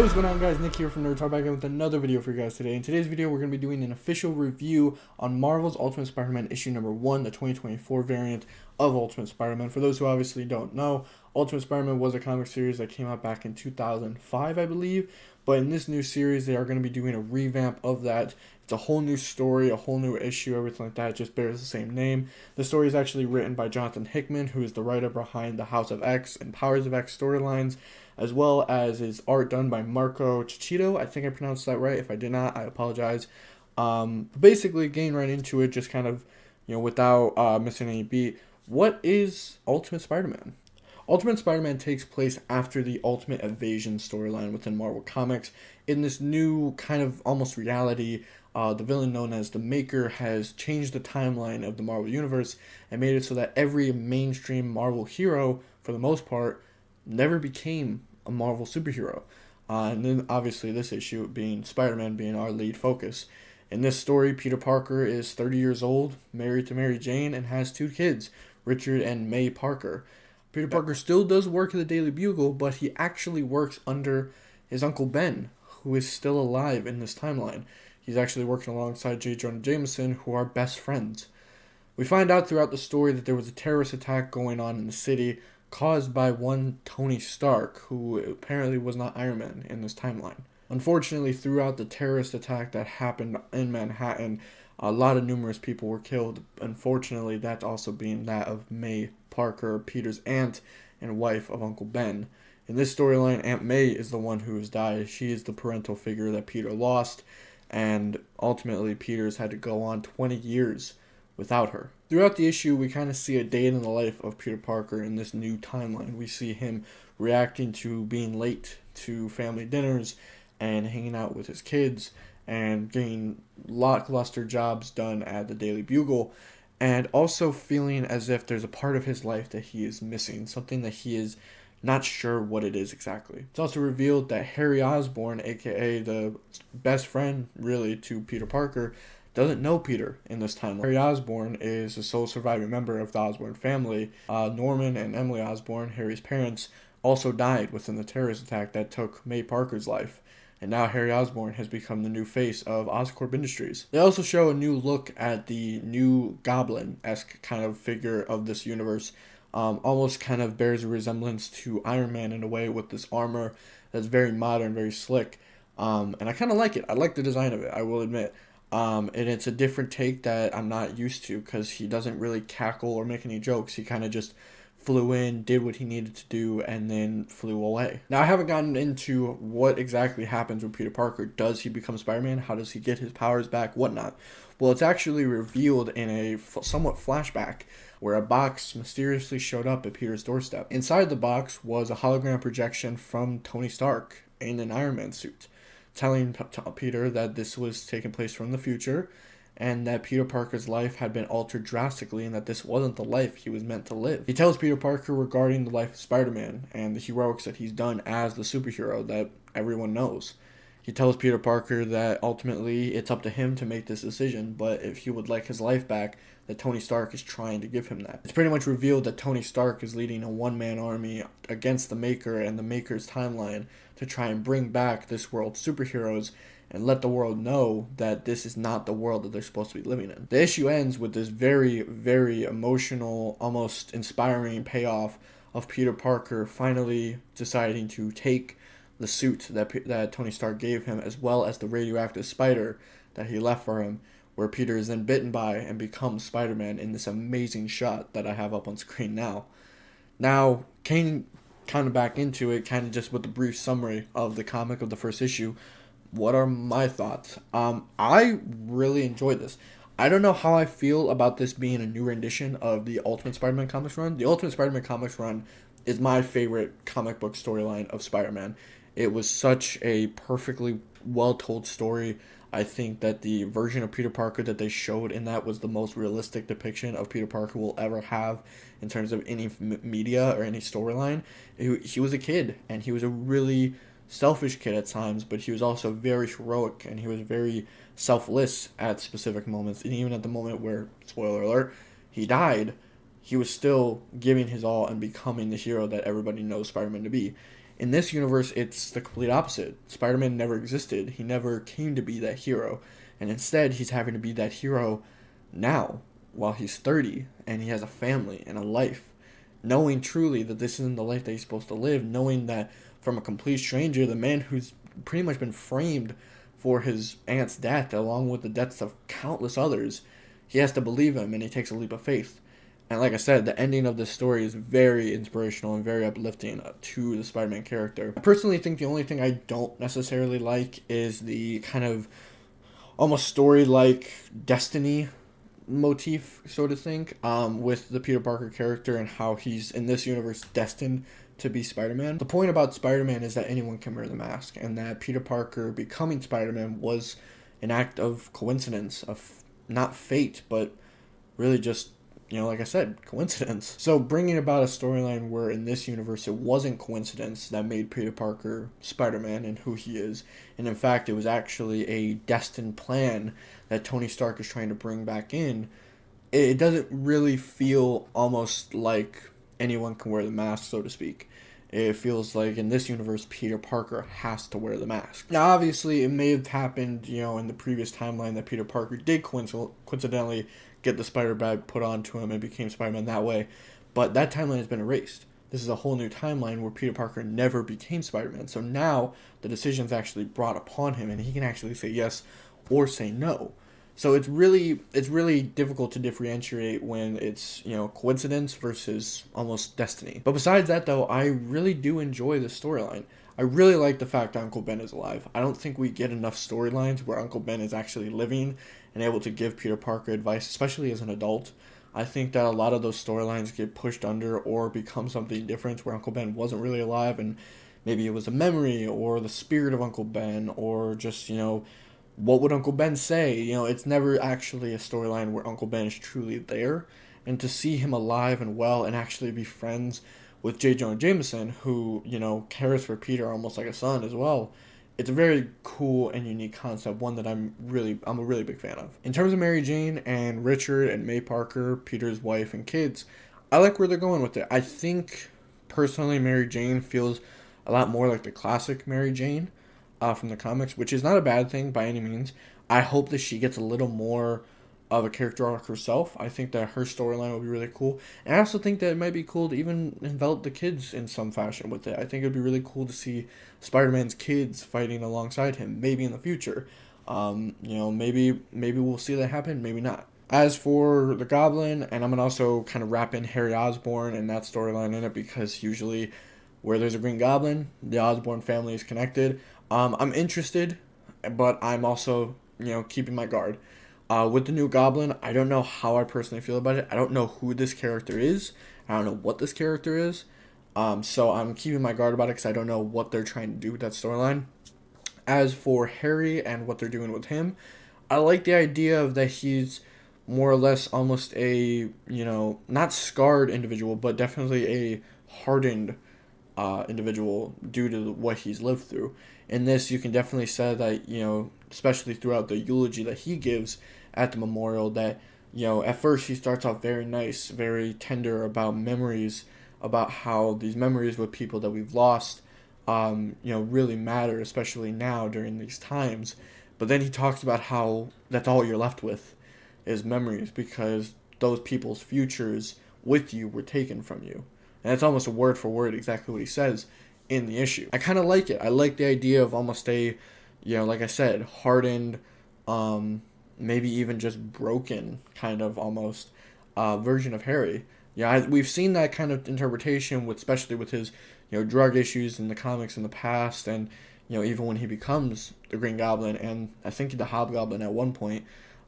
Hey, what's going on, guys? Nick here from Nerd Talk, back in with another video for you guys today. In today's video, we're going to be doing an official review on Marvel's Ultimate Spider-Man issue number 1, the 2024 variant of Ultimate Spider-Man. For those who obviously don't know, Ultimate Spider-Man was a comic series that came out back in 2005, I believe. But in this new series, they are going to be doing a revamp of that. It's a whole new story, a whole new issue, everything like that. It just bears the same name. The story is actually written by Jonathan Hickman, who is the writer behind the House of X and Powers of X storylines, as well as is art done by Marco Cicchito. I think I pronounced that right. If I did not, I apologize. Basically, getting right into it, just kind of, without missing any beat. What is Ultimate Spider-Man? Ultimate Spider-Man takes place after the Ultimate Evasion storyline within Marvel Comics. In this new kind of almost reality, the villain known as the Maker has changed the timeline of the Marvel Universe and made it so that every mainstream Marvel hero, for the most part, never became a Marvel superhero. And then obviously this issue being Spider-Man being our lead focus. In this story, Peter Parker is 30 years old, married to Mary Jane, and has 2 kids, Richard and May Parker. Peter Parker still does work at the Daily Bugle, but he actually works under his Uncle Ben, who is still alive in this timeline. He's actually working alongside J. Jonah Jameson, who are best friends. We find out throughout the story that there was a terrorist attack going on in the city caused by one Tony Stark, who apparently was not Iron Man in this timeline. Unfortunately, throughout the terrorist attack that happened in Manhattan, a lot of numerous people were killed. Unfortunately, that's also being that of May Parker, Peter's aunt and wife of Uncle Ben. In this storyline, Aunt May is the one who has died. She is the parental figure that Peter lost, and ultimately Peter's had to go on 20 years without her. Throughout the issue, we kind of see a day in the life of Peter Parker in this new timeline. We see him reacting to being late to family dinners and hanging out with his kids and getting lackluster jobs done at the Daily Bugle, and also feeling as if there's a part of his life that he is missing, something that he is not sure what it is exactly. It's also revealed that Harry Osborn, aka the best friend really to Peter Parker, doesn't know Peter in this timeline. Harry Osborn is the sole surviving member of the Osborn family. Norman and Emily Osborn, Harry's parents, also died within the terrorist attack that took May Parker's life. And now Harry Osborn has become the new face of Oscorp Industries. They also show a new look at the new Goblin-esque kind of figure of this universe. Almost kind of bears a resemblance to Iron Man in a way, with this armor that's very modern, very slick. And I kind of like it. I like the design of it, I will admit. And it's a different take that I'm not used to, because he doesn't really cackle or make any jokes. He kind of just flew in, did what he needed to do, and then flew away. Now, I haven't gotten into what exactly happens with Peter Parker. Does he become Spider-Man? How does he get his powers back? Whatnot. Well, it's actually revealed in a somewhat flashback where a box mysteriously showed up at Peter's doorstep. Inside the box was a hologram projection from Tony Stark in an Iron Man suit, telling Peter that this was taking place from the future, and that Peter Parker's life had been altered drastically, and that this wasn't the life he was meant to live. He tells Peter Parker regarding the life of Spider-Man and the heroics that he's done as the superhero that everyone knows. He tells Peter Parker that ultimately it's up to him to make this decision, but if he would like his life back, that Tony Stark is trying to give him that. It's pretty much revealed that Tony Stark is leading a one-man army against the Maker and the Maker's timeline to try and bring back this world's superheroes and let the world know that this is not the world that they're supposed to be living in. The issue ends with this very, very emotional, almost inspiring payoff of Peter Parker finally deciding to take the suit that Tony Stark gave him, as well as the radioactive spider that he left for him, where Peter is then bitten by and becomes Spider-Man in this amazing shot that I have up on screen now. Now, getting kind of back into it, kind of just with a brief summary of the comic of the first issue, what are my thoughts? I really enjoyed this. I don't know how I feel about this being a new rendition of the Ultimate Spider-Man comics run. The Ultimate Spider-Man comics run is my favorite comic book storyline of Spider-Man. It was such a perfectly well-told story. I think that the version of Peter Parker that they showed in that was the most realistic depiction of Peter Parker we'll ever have in terms of any media or any storyline. He was a kid, and he was a really selfish kid at times, but he was also very heroic, and he was very selfless at specific moments. And even at the moment where, spoiler alert, he died, he was still giving his all and becoming the hero that everybody knows Spider-Man to be. In this universe, it's the complete opposite. Spider-Man never existed. He never came to be that hero. And instead, he's having to be that hero now, while he's 30, and he has a family and a life. Knowing truly that this isn't the life that he's supposed to live, knowing that from a complete stranger, the man who's pretty much been framed for his aunt's death, along with the deaths of countless others, he has to believe him, and he takes a leap of faith. And like I said, the ending of this story is very inspirational and very uplifting to the Spider-Man character. I personally think the only thing I don't necessarily like is the kind of almost story-like destiny motif, so to think, with the Peter Parker character and how he's, in this universe, destined to be Spider-Man. The point about Spider-Man is that anyone can wear the mask, and that Peter Parker becoming Spider-Man was an act of coincidence, of not fate, but really just, like I said, coincidence. So bringing about a storyline where in this universe it wasn't coincidence that made Peter Parker Spider-Man and who he is, and in fact it was actually a destined plan that Tony Stark is trying to bring back in, it doesn't really feel almost like anyone can wear the mask, so to speak. It feels like in this universe, Peter Parker has to wear the mask. Now, obviously, it may have happened, in the previous timeline that Peter Parker did coincidentally get the spider bag put onto him and became Spider-Man that way, but that timeline has been erased. This is a whole new timeline where Peter Parker never became Spider-Man. So now the decision's actually brought upon him, and he can actually say yes or say no. So it's really difficult to differentiate when it's, coincidence versus almost destiny. But besides that, though, I really do enjoy the storyline. I really like the fact that Uncle Ben is alive. I don't think we get enough storylines where Uncle Ben is actually living and able to give Peter Parker advice, especially as an adult. I think that a lot of those storylines get pushed under or become something different where Uncle Ben wasn't really alive and maybe it was a memory or the spirit of Uncle Ben or just, what would Uncle Ben say? It's never actually a storyline where Uncle Ben is truly there. And to see him alive and well and actually be friends with J. Jonah Jameson, who, cares for Peter almost like a son as well, it's a very cool and unique concept, one that I'm a really big fan of. In terms of Mary Jane and Richard and May Parker, Peter's wife and kids, I like where they're going with it. I think, personally, Mary Jane feels a lot more like the classic Mary Jane from the comics, which is not a bad thing by any means. I hope that she gets a little more of a character arc herself. I think that her storyline will be really cool. And I also think that it might be cool to even envelop the kids in some fashion with it. I think it would be really cool to see Spider-Man's kids fighting alongside him, maybe in the future. Maybe we'll see that happen, maybe not. As for the Goblin, and I'm going to also kind of wrap in Harry Osborn and that storyline in it, because usually where there's a Green Goblin, the Osborn family is connected. I'm interested, but I'm also, keeping my guard. With the new Goblin, I don't know how I personally feel about it. I don't know who this character is. I don't know what this character is. So I'm keeping my guard about it because I don't know what they're trying to do with that storyline. As for Harry and what they're doing with him, I like the idea of that he's more or less almost a, not scarred individual, but definitely a hardened individual due to what he's lived through. In this, you can definitely say that, especially throughout the eulogy that he gives at the memorial, that, at first he starts off very nice, very tender about memories, about how these memories with people that we've lost, really matter, especially now during these times. But then he talks about how that's all you're left with is memories, because those people's futures with you were taken from you. And it's almost a word for word exactly what he says in the issue. I kind of like it. I like the idea of almost a, like I said, hardened, maybe even just broken kind of almost version of Harry. We've seen that kind of interpretation with, especially with his, drug issues in the comics in the past, and even when he becomes the Green Goblin and I think the Hobgoblin at one point.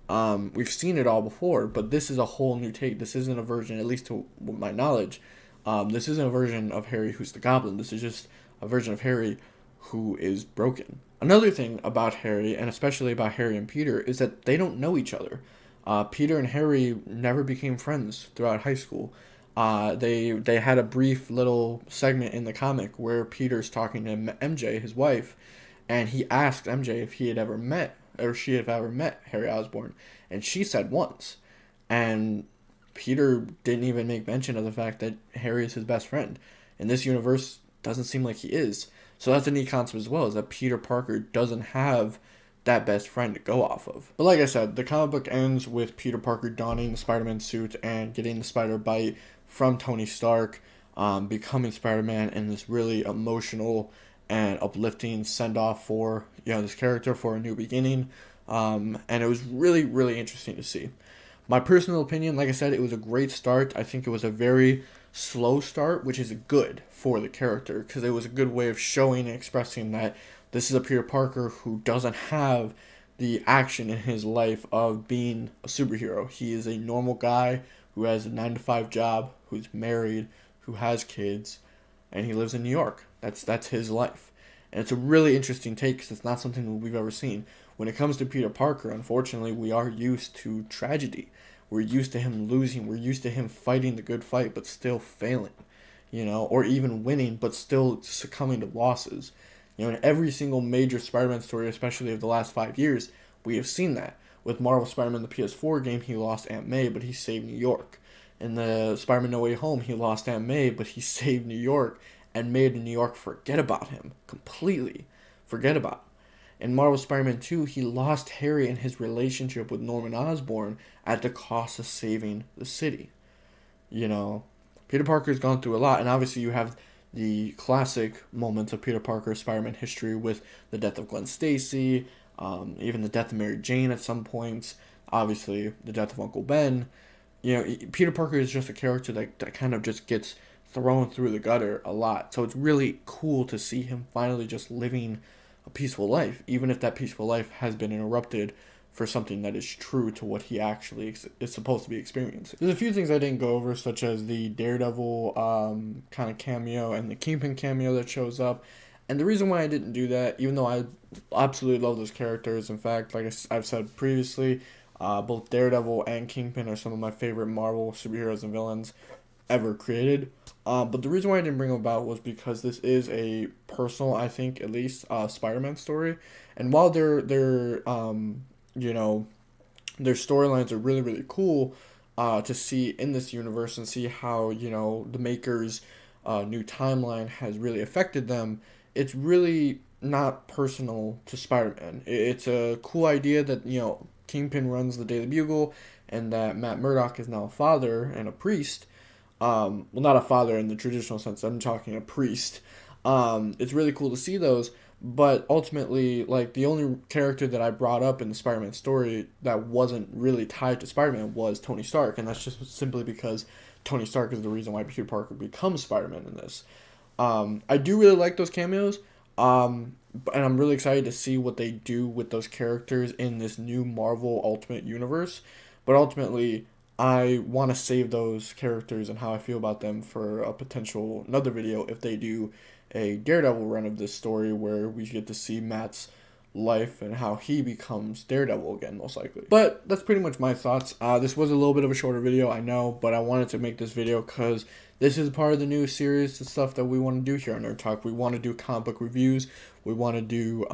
We've seen it all before, but this is a whole new take. This isn't a version, at least to my knowledge. This isn't a version of Harry who's the Goblin. This is just a version of Harry who is broken. Another thing about Harry, and especially about Harry and Peter, is that they don't know each other. Peter and Harry never became friends throughout high school. They had a brief little segment in the comic where Peter's talking to MJ, his wife, and he asked MJ if he had ever met, or she had ever met Harry Osborn, and she said once. And Peter didn't even make mention of the fact that Harry is his best friend. In this universe, doesn't seem like he is. So that's a neat concept as well, is that Peter Parker doesn't have that best friend to go off of. But like I said, the comic book ends with Peter Parker donning the Spider-Man suit and getting the spider bite from Tony Stark, becoming Spider-Man, in this really emotional and uplifting send-off for this character for a new beginning. And it was really, really interesting to see. My personal opinion, like I said, it was a great start. I think it was a very slow start, which is good for the character, because it was a good way of showing and expressing that this is a Peter Parker who doesn't have the action in his life of being a superhero. He is a normal guy who has a 9-to-5 job, who's married, who has kids, and he lives in New York. That's his life. And it's a really interesting take, because it's not something that we've ever seen. When it comes to Peter Parker, unfortunately, we are used to tragedy. We're used to him losing. We're used to him fighting the good fight, but still failing, or even winning, but still succumbing to losses. In every single major Spider-Man story, especially of the last 5 years, we have seen that. With Marvel Spider-Man, the PS4 game, he lost Aunt May, but he saved New York. In the Spider-Man No Way Home, he lost Aunt May, but he saved New York and made New York forget about him. Completely forget about him. In Marvel Spider-Man 2, he lost Harry and his relationship with Norman Osborn at the cost of saving the city. Peter Parker's gone through a lot, and obviously you have the classic moments of Peter Parker's Spider-Man history with the death of Gwen Stacy, even the death of Mary Jane at some points, obviously the death of Uncle Ben. Peter Parker is just a character that kind of just gets thrown through the gutter a lot. So it's really cool to see him finally just living a peaceful life, even if that peaceful life has been interrupted for something that is true to what he actually is supposed to be experiencing. There's a few things I didn't go over, such as the Daredevil kind of cameo and the Kingpin cameo that shows up. And the reason why I didn't do that, even though I absolutely love those characters, in fact, like I've said previously, both Daredevil and Kingpin are some of my favorite Marvel superheroes and villains ever created. But the reason why I didn't bring them about was because this is a personal, I think, at least, Spider-Man story. And while their storylines are really, really cool to see in this universe and see how, the makers' new timeline has really affected them, it's really not personal to Spider-Man. It's a cool idea that, Kingpin runs the Daily Bugle and that Matt Murdock is now a father and a priest. Well, not a father in the traditional sense. I'm talking a priest. It's really cool to see those, but ultimately, like, the only character that I brought up in the Spider-Man story that wasn't really tied to Spider-Man was Tony Stark, and that's just simply because Tony Stark is the reason why Peter Parker becomes Spider-Man in this. I do really like those cameos, and I'm really excited to see what they do with those characters in this new Marvel Ultimate Universe, but ultimately, I want to save those characters and how I feel about them for a potential another video if they do a Daredevil run of this story where we get to see Matt's life and how he becomes Daredevil again, most likely. But that's pretty much my thoughts. This was a little bit of a shorter video, I know, but I wanted to make this video because this is part of the new series, the stuff that we want to do here on Nerd Talk. We want to do comic book reviews. We want to do,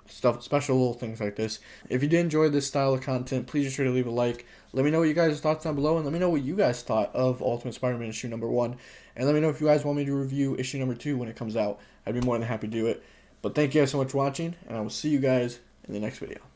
special little things like this. If you did enjoy this style of content, please be sure to leave a like. Let me know what you guys' thoughts down below, and let me know what you guys thought of Ultimate Spider-Man issue number 1. And let me know if you guys want me to review issue number 2 when it comes out. I'd be more than happy to do it. But thank you guys so much for watching, and I will see you guys in the next video.